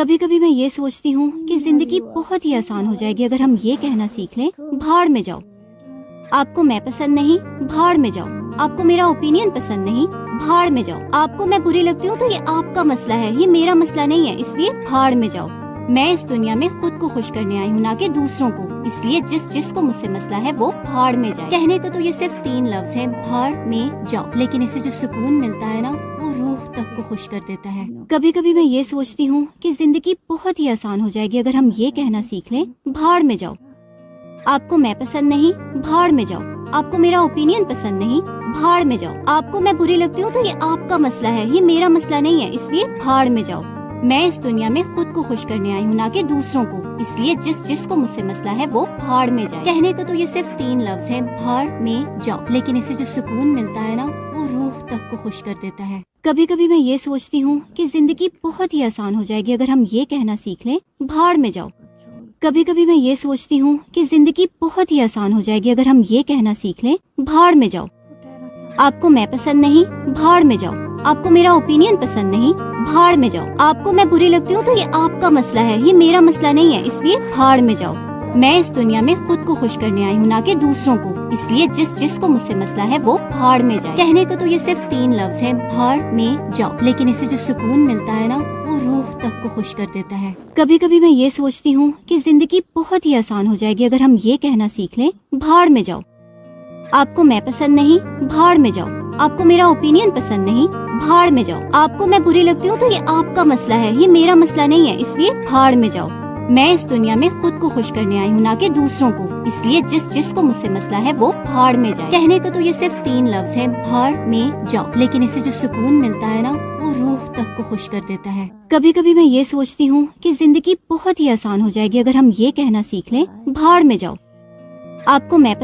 کبھی کبھی میں یہ سوچتی ہوں کہ زندگی بہت ہی آسان ہو جائے گی اگر ہم یہ کہنا سیکھ لیں، بھاڑ میں جاؤ، آپ کو میں پسند نہیں، بھاڑ میں جاؤ، آپ کو میرا اوپینین پسند نہیں، بھاڑ میں جاؤ، آپ کو میں بری لگتی ہوں تو یہ آپ کا مسئلہ ہے، یہ میرا مسئلہ نہیں ہے، اس لیے بھاڑ میں جاؤ۔ میں اس دنیا میں خود کو خوش کرنے آئی ہوں، نہ کہ دوسروں کو، اس لیے جس کو مجھ سے مسئلہ ہے وہ بھاڑ میں جائے۔ کہنے کو تو یہ صرف 3 لفظ ہیں، بھاڑ میں جاؤ، لیکن اسے جو سکون ملتا ہے نا، وہ روح تک کو خوش کر دیتا ہے۔ کبھی کبھی میں یہ سوچتی ہوں کہ زندگی بہت ہی آسان ہو جائے گی اگر ہم یہ کہنا سیکھ لیں، بھاڑ میں جاؤ، آپ کو میں پسند نہیں، بھاڑ میں جاؤ، آپ کو میرا اوپینین پسند نہیں، بھاڑ میں جاؤ، آپ کو میں بری لگتی ہوں تو یہ آپ کا مسئلہ ہے، یہ میرا مسئلہ نہیں ہے، اس لیے بھاڑ میں جاؤ۔ میں اس دنیا میں خود کو خوش کرنے آئی ہوں، نہ کہ دوسروں کو، اس لیے جس کو مجھ سے مسئلہ ہے وہ بھاڑ میں جائے۔ کہنے کو تو یہ صرف 3 لفظ ہیں، بھاڑ میں جاؤ، لیکن اسے جو سکون ملتا ہے نا، وہ روح تک کو خوش کر دیتا ہے۔ کبھی کبھی میں یہ سوچتی ہوں کہ زندگی بہت ہی آسان ہو جائے گی اگر ہم یہ کہنا سیکھ لیں، بھاڑ میں جاؤ۔ کبھی کبھی میں یہ سوچتی ہوں کہ زندگی بہت ہی آسان ہو جائے گی اگر ہم یہ کہنا سیکھ لیں، بھاڑ میں جاؤ، آپ کو میں پسند نہیں، بھاڑ میں جاؤ، آپ کو میرا اوپینین پسند نہیں، بھاڑ میں جاؤ، آپ کو میں بری لگتی ہوں تو یہ آپ کا مسئلہ ہے، یہ میرا مسئلہ نہیں ہے، اس لیے بھاڑ میں جاؤ۔ میں اس دنیا میں خود کو خوش کرنے آئی ہوں، نہ کہ دوسروں کو، اس لیے جس کو مجھ سے مسئلہ ہے وہ بھاڑ میں جائے۔ کہنے کو تو یہ صرف 3 لفظ ہیں، بھاڑ میں جاؤ، لیکن اسے جو سکون ملتا ہے نا، وہ روح تک کو خوش کر دیتا ہے۔ کبھی کبھی میں یہ سوچتی ہوں کہ زندگی بہت ہی آسان ہو جائے گی اگر ہم یہ کہنا سیکھ لیں، بھاڑ میں جاؤ، آپ کو میں پسند نہیں، بھاڑ میں جاؤ، آپ کو میرا اوپینین پسند نہیں، بھاڑ میں جاؤ، آپ کو میں بری لگتی ہوں تو یہ آپ کا مسئلہ ہے، یہ میرا مسئلہ نہیں ہے، اس لیے بھاڑ میں جاؤ۔ میں اس دنیا میں خود کو خوش کرنے آئی ہوں، نہ کہ دوسروں کو، اس لیے جس کو مجھ سے مسئلہ ہے وہ بھاڑ میں جائے۔ کہنے کو تو یہ صرف 3 لفظ ہیں، بھاڑ میں جاؤ، لیکن اسے جو سکون ملتا ہے نا، وہ روح تک کو خوش کر دیتا ہے۔ کبھی کبھی میں یہ سوچتی ہوں کہ زندگی بہت ہی آسان ہو جائے گی اگر ہم یہ کہنا سیکھ لیں، بھاڑ میں جاؤ، آپ کو میں